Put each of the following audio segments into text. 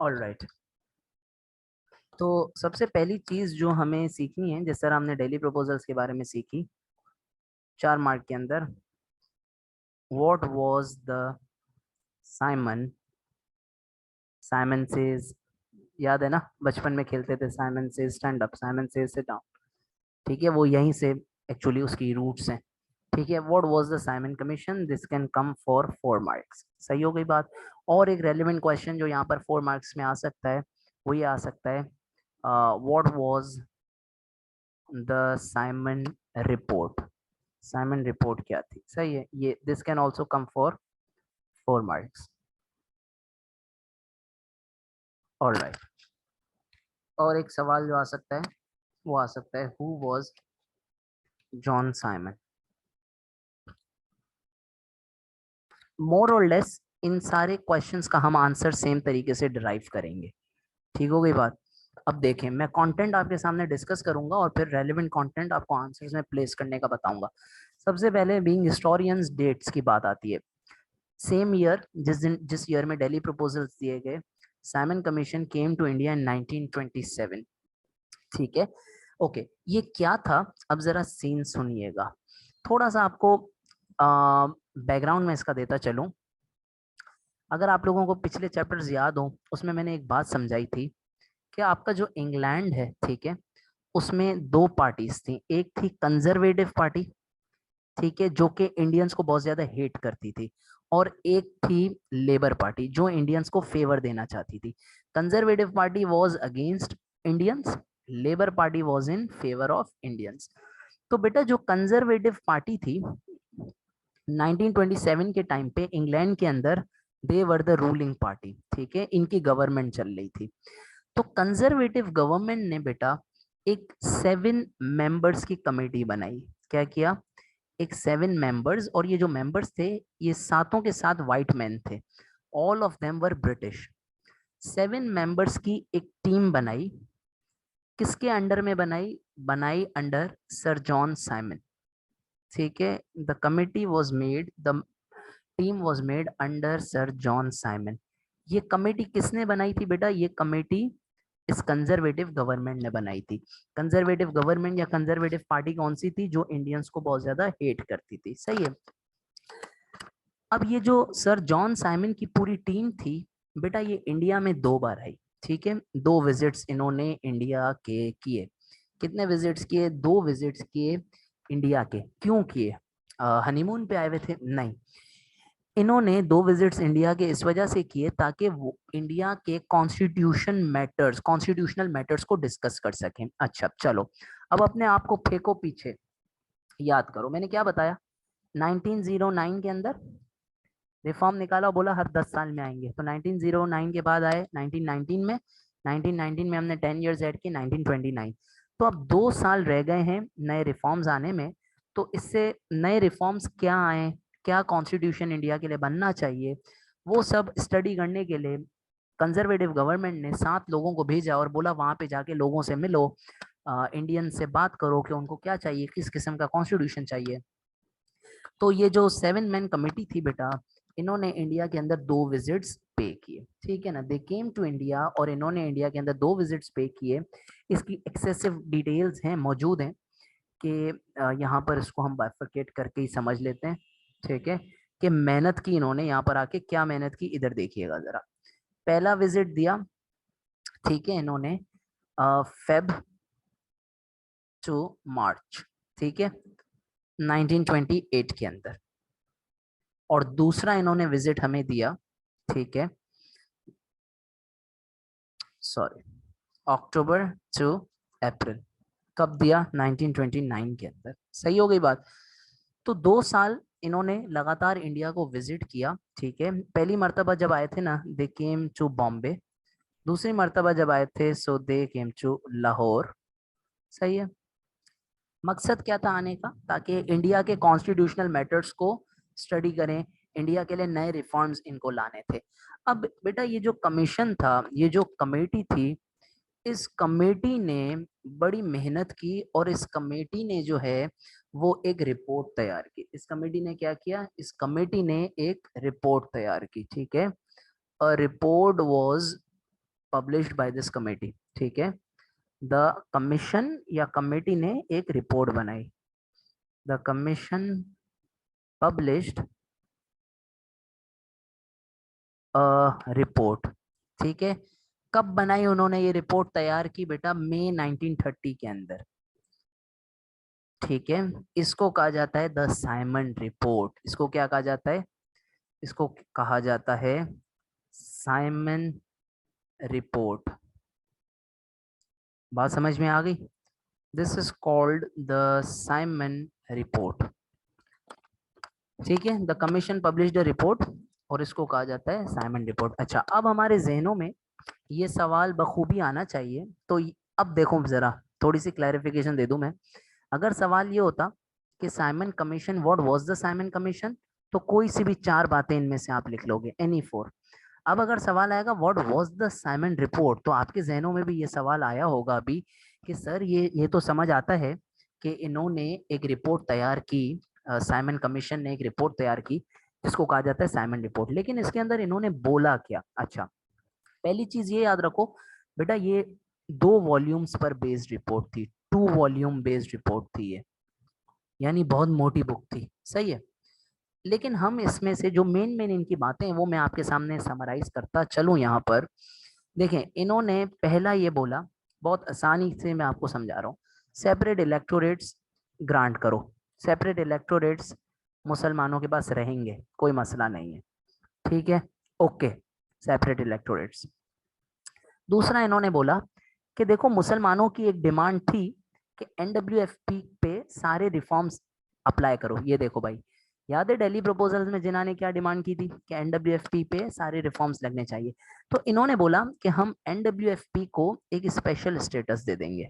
All right. तो सबसे पहली चीज जो हमें सीखनी है, जिस तरह हमने डेली प्रपोजल्स के बारे में सीखी 4 मार्क के अंदर, what was the Simon Simon says, याद है ना, बचपन में खेलते थे Simon says stand up, Simon says sit down. ठीक है, वो यहीं से एक्चुअली उसकी रूट्स हैं। ठीक है, what was the Simon commission, this can come for 4 marks. सही हो गई बात। और एक रेलिवेंट क्वेश्चन जो यहाँ पर 4 मार्क्स में आ सकता है, वो ये आ सकता है, what was the Simon report. Simon report क्या थी। सही है, ये this can also come for 4 marks. All right. और एक सवाल जो आ सकता है, वो आ सकता है, हु वॉज जॉन साइमन। मोर और लेस इन सारे क्वेश्चंस का हम आंसर सेम तरीके से डिराइव करेंगे। ठीक हो गई बात। अब देखें, मैं कंटेंट आपके सामने डिस्कस करूंगा और फिर रेलेवेंट कंटेंट आपको आंसर्स में प्लेस करने का बताऊंगा। सबसे पहले बीइंग हिस्टोरियंस डेट्स की बात आती है। सेम ईयर, जिस ईयर में दिल्ली प्रपोजल्स दिए गए, Simon commission came to India in 1927। ठीक है, ओके, ये क्या था, अब जरा सीन सुनिएगा। थोड़ा सा आपको बैकग्राउंड में इसका देता चलूं। अगर आप लोगों को पिछले चैप्टर्स याद हो, उसमें मैंने एक बात समझाई थी कि आपका जो इंग्लैंड है, ठीक है, उसमें दो पार्टीज थी। एक थी कंजर्वेटिव पार्टी, ठीक है, जो कि इंडियंस को बहुत ज्यादा हेट करती थी, और एक थी लेबर पार्टी जो इंडियंस को फेवर देना चाहती थी। Conservative party was against Indians, labour party was in favour of Indians. तो बेटा जो कंजर्वेटिव पार्टी थी 1927 के टाइम पे इंग्लैंड के अंदर, दे वर द रूलिंग पार्टी। ठीक है, इनकी गवर्नमेंट चल रही थी। तो कंजर्वेटिव गवर्नमेंट ने बेटा एक 7 मेंबर्स की कमेटी बनाई। क्या किया, एक 7 मेंबर्स, और ये जो मेंबर्स थे, ये सातों के साथ वाइट मैन थे, all of them were British. 7 members की एक टीम बनाई। किसके अंडर में बनाई, बनाई अंडर सर जॉन साइमन। ठीक है, the committee was made, the team was made under sir John Simon. ये कमेटी किसने बनाई थी बेटा, ये कमेटी इस कंजर्वेटिव गवर्नमेंट ने बनाई थी। कंजर्वेटिव गवर्नमेंट या कंजर्वेटिव पार्टी कौन सी थी, जो इंडियंस को बहुत ज्यादा हेट करती थी। सही है। अब ये जो सर जॉन साइमन की पूरी टीम थी बेटा, ये इंडिया में 2 बार आई। ठीक है, 2 विजिट्स इन्होंने इंडिया के किए। कितने विजिट्स किए, 2 विजिट्स किए इंडिया के। क्यों किए, हनीमून पे आए हुए थे, नहीं। इन्होंने 2 विजिट्स इंडिया के इस वजह से किए ताकि वो इंडिया के कॉन्स्टिट्यूशन मैटर्स, कॉन्स्टिट्यूशनल मैटर्स को डिस्कस कर सकें। अच्छा चलो, अब अपने आप को फेंको पीछे, याद करो मैंने क्या बताया। 1909 के अंदर रिफॉर्म निकाला, बोला हर 10 साल में आएंगे। तो 1909 के बाद आए 1919 में, 1919 में हमने 10 इयर्स ऐड किए, 1929। तो अब 2 साल रह गए हैं नए रिफॉर्म्स आने में। तो इससे नए रिफॉर्म्स क्या आए, क्या कॉन्स्टिट्यूशन इंडिया के लिए बनना चाहिए, वो सब स्टडी करने के लिए कंजर्वेटिव गवर्नमेंट ने 7 लोगों को भेजा और बोला वहां पे जाके लोगों से मिलो, इंडियन से बात करो कि उनको क्या चाहिए, किस किस्म का कॉन्स्टिट्यूशन चाहिए। तो ये जो 7 मैन कमेटी थी बेटा, इन्होंने इंडिया के अंदर 2 विजिट्स पे किए। ठीक है ना, दे केम टू इंडिया, और इन्होंने इंडिया के अंदर 2 विजिट्स पे किए। इसकी एक्सेसिव डिटेल्स हैं, मौजूद हैं, कि यहाँ पर इसको हम बाइफरकेट करके ही समझ लेते हैं। ठीक है, कि मेहनत की इन्होंने यहाँ पर आके, क्या मेहनत की, इधर देखिएगा जरा। पहला विजिट दिया, ठीक है, इन्होंने फेब टू मार्च, ठीक है, 1928 के अंदर। और दूसरा इन्होंने विजिट हमें दिया, ठीक है, सॉरी, अक्टूबर टू अप्रैल। कब दिया, 1929 के अंदर। सही हो गई बात। तो 2 साल इन्होंने लगातार इंडिया को विजिट किया। ठीक है, पहली मर्तबा जब आए थे ना, दे केम टू बॉम्बे। दूसरी मर्तबा जब आए थे, सो दे केम टू लाहौर। सही है। मकसद क्या था आने का, ताकि इंडिया के कॉन्स्टिट्यूशनल मैटर्स को स्टडी करें, इंडिया के लिए नए रिफॉर्म्स इनको लाने थे। अब बेटा ये जो कमीशन था, ये जो कमेटी थी, इस कमेटी ने बड़ी मेहनत की, और इस कमेटी ने जो है वो एक रिपोर्ट तैयार की। इस कमेटी ने क्या किया, इस कमेटी ने एक रिपोर्ट तैयार की। ठीक है, a report was published by this committee, ठीक है। द कमीशन या कमेटी ने एक रिपोर्ट बनाई, द कमीशन पब्लिश्ड रिपोर्ट, ठीक है। कब बनाई उन्होंने ये रिपोर्ट तैयार की बेटा? मई 1930 के अंदर, ठीक है। इसको कहा जाता है द साइमन रिपोर्ट। इसको क्या कहा जाता है? इसको कहा जाता है साइमन रिपोर्ट। बात समझ में आ गई? This is called the Simon report, ठीक है। The commission publish the report और इसको कहा जाता है साइमन रिपोर्ट। अच्छा, अब हमारे जहनों में ये सवाल बखूबी आना चाहिए। तो अब देखो जरा, थोड़ी सी क्लैरिफिकेशन दे दूं मैं। अगर सवाल ये होता कि Simon commission, what was the Simon commission, तो कोई सी भी चार बातें इनमें से आप लिख लोगे, एनी फोर। अब अगर सवाल आएगा what was the Simon report, तो आपके जहनों में भी ये सवाल आया होगा अभी कि सर ये तो समझ आता है कि इन्होंने एक रिपोर्ट तैयार की, साइमन कमीशन ने एक रिपोर्ट तैयार की जिसको कहा जाता है साइमन रिपोर्ट, लेकिन इसके अंदर इन्होंने बोला क्या? अच्छा, पहली चीज ये याद रखो बेटा, ये 2 वॉल्यूम्स पर बेस्ड रिपोर्ट थी, 2 वॉल्यूम बेस्ड रिपोर्ट थी ये, यानी बहुत मोटी बुक थी, सही है। लेकिन हम इसमें से जो मेन मेन इनकी बातें हैं वो मैं आपके सामने समराइज करता चलूं यहाँ पर। देखें, इन्होंने पहला ये बोला, बहुत आसानी से मैं आपको समझा रहा हूँ, सेपरेट इलेक्टोरेट्स ग्रांट करो। सेपरेट इलेक्टोरेट्स मुसलमानों के पास रहेंगे, कोई मसला नहीं है, ठीक है, ओके, सेपरेट इलेक्टोरेट्स। दूसरा इन्होंने बोला कि देखो मुसलमानों की एक डिमांड थी कि एनडब्ल्यूएफपी पे सारे रिफॉर्म्स अप्लाई करो। ये देखो भाई, याद है दिल्ली प्रपोजल्स में जिन्ना ने क्या डिमांड की थी कि एनडब्ल्यूएफपी पे सारे रिफॉर्म्स लगने चाहिए। तो इन्होंने बोला कि हम एनडब्ल्यूएफपी को एक स्पेशल स्टेटस दे देंगे।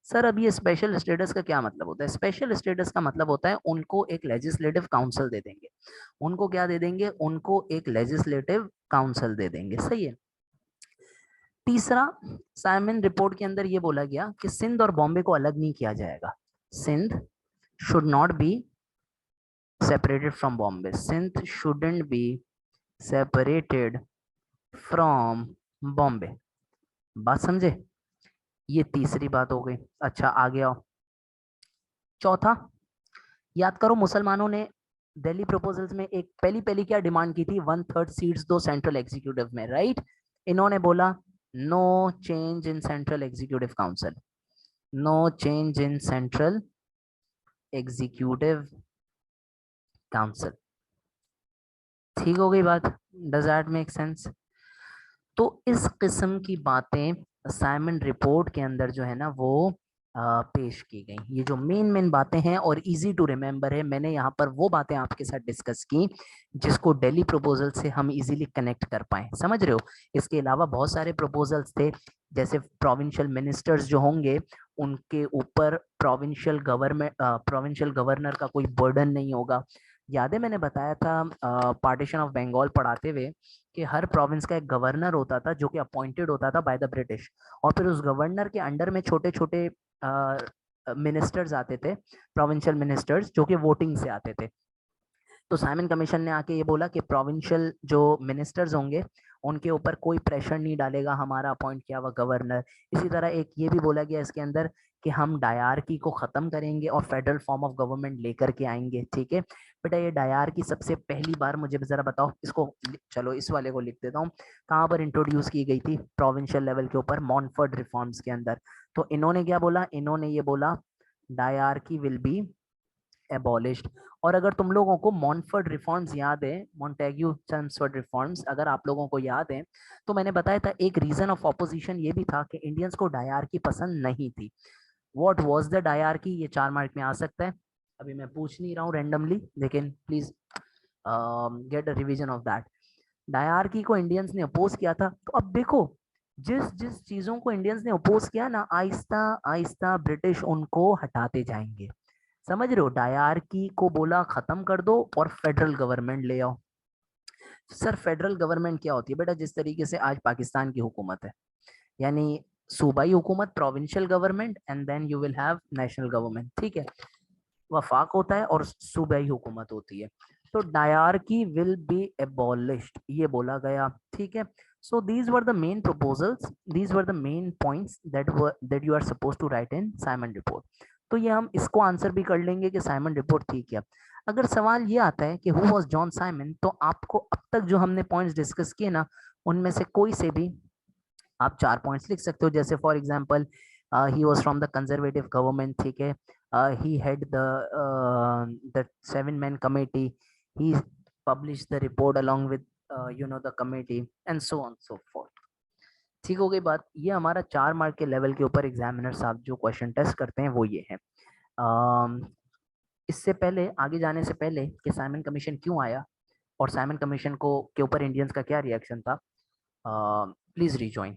सर, अब ये स्पेशल स्टेटस का क्या मतलब होता है? स्पेशल स्टेटस का मतलब होता है उनको एक लेजिस्लेटिव काउंसिल दे देंगे। उनको क्या दे देंगे? उनको एक लेजिस्लेटिव काउंसिल दे देंगे, सही है। तीसरा, साइमन रिपोर्ट के अंदर ये बोला गया कि सिंध और बॉम्बे को अलग नहीं किया जाएगा। Sindh should not be separated from Bombay, Sindh shouldn't be separated from Bombay. बात समझे? ये तीसरी बात हो गई। अच्छा, आगे आओ। चौथा, याद करो मुसलमानों ने दिल्ली प्रपोजल्स में एक पहली पहली क्या डिमांड की थी? 1/3 सीट्स दो सेंट्रल एग्जीक्यूटिव में, राइट। इन्होंने बोला no change in central executive council, no change in central executive council. ठीक हो गई बात? Does that make sense? तो इस किस्म की बातें साइमन रिपोर्ट के अंदर जो है ना वो पेश की गई। ये जो मेन मेन बातें हैं और इजी टू रिमेम्बर है, मैंने यहाँ पर वो बातें आपके साथ डिस्कस की जिसको दिल्ली प्रपोजल से हम इजीली कनेक्ट कर पाए, समझ रहे हो। इसके अलावा बहुत सारे प्रपोजल्स थे, जैसे प्रोविंशियल मिनिस्टर्स जो होंगे उनके ऊपर प्रोविंशियल गवर्नर का कोई बर्डन नहीं होगा। याद है मैंने बताया था पार्टीशन ऑफ बंगाल पढ़ाते हुए कि हर प्रोविंस का एक गवर्नर होता था जो कि अपॉइंटेड होता था बाय द ब्रिटिश, और फिर उस गवर्नर के अंडर में छोटे छोटे मिनिस्टर्स आते थे, प्रोविंशियल मिनिस्टर्स, जो कि वोटिंग से आते थे। तो साइमन कमीशन ने आके ये बोला कि प्रोविंशियल जो मिनिस्टर्स होंगे उनके ऊपर कोई प्रेशर नहीं डालेगा हमारा अपॉइंट किया हुआ गवर्नर। इसी तरह एक ये भी बोला गया इसके अंदर कि हम डायरकी को खत्म करेंगे और फेडरल फॉर्म ऑफ गवर्नमेंट लेकर के आएंगे, ठीक है। बेटा ये डायरकी सबसे पहली बार, मुझे जरा बताओ इसको, चलो इस वाले को लिख देता हूँ, कहाँ पर इंट्रोड्यूस की गई थी? प्रोविंशियल लेवल के ऊपर, मॉन्फोर्ड रिफॉर्म्स के अंदर। तो इन्होंने क्या बोला? इन्होंने ये बोला डायरकी विल बी एबॉलिश्ड। और अगर तुम लोगों को मॉन्फोर्ड रिफॉर्म्स याद है, मॉन्टेग्यू चेम्सफोर्ड रिफॉर्म्स अगर आप लोगों को याद है, तो मैंने बताया था एक रीजन ऑफ ऑपोजिशन ये भी था कि इंडियंस को डायरकी पसंद नहीं थी। What was the dyarchy? ये 4 मार्क में आ सकता है, अभी मैं पूछ नहीं रहा हूँ रैंडमली, लेकिन please get a revision of that. Dyarchy को इंडियंस ने अपोज किया था। तो अब देखो, जिस जिस चीजों को इंडियंस ने अपोज किया ना, आहिस्ता आहिस्ता ब्रिटिश उनको हटाते जाएंगे, समझ रहे हो। डायरकी को बोला खत्म कर दो और फेडरल गवर्नमेंट ले आओ। सर फेडरल गवर्नमेंट क्या होती है बेटा? जिस तरीके से आज पाकिस्तान की हुकूमत है, यानी सूबाई हुकूमत, provincial government, and then you will have national government, ठीक है। वफाक होता है और सूबाई हुकूमत होती है। तो डायरकी विल बी एबॉलिश्ड ये बोला गया, ठीक है। So these were the main proposals, these were the main points that you are supposed to write in Simon report. तो ये हम इसको आंसर भी कर लेंगे कि साइमन रिपोर्ट थी क्या. अगर सवाल ये आता है कि हु वाज जॉन साइमन, तो आपको अब तक जो हमने पॉइंट्स डिस्कस किए ना, उनमें से कोई से भी आप 4 पॉइंट्स लिख सकते हो. जैसे for example he was from the conservative government, ठीक है, he had the 7 man committee, he publish the report along with the committee and so on so fourth. ठीक हो गई बात. ये हमारा 4 मार्क के लेवल के ऊपर एग्जामिनर साहब जो क्वेश्चन टेस्ट करते हैं वो ये है. इससे पहले आगे जाने से पहले कि साइमन कमीशन क्यों आया और साइमन कमीशन को के ऊपर इंडियंस का क्या रिएक्शन था, प्लीज रिजॉइन.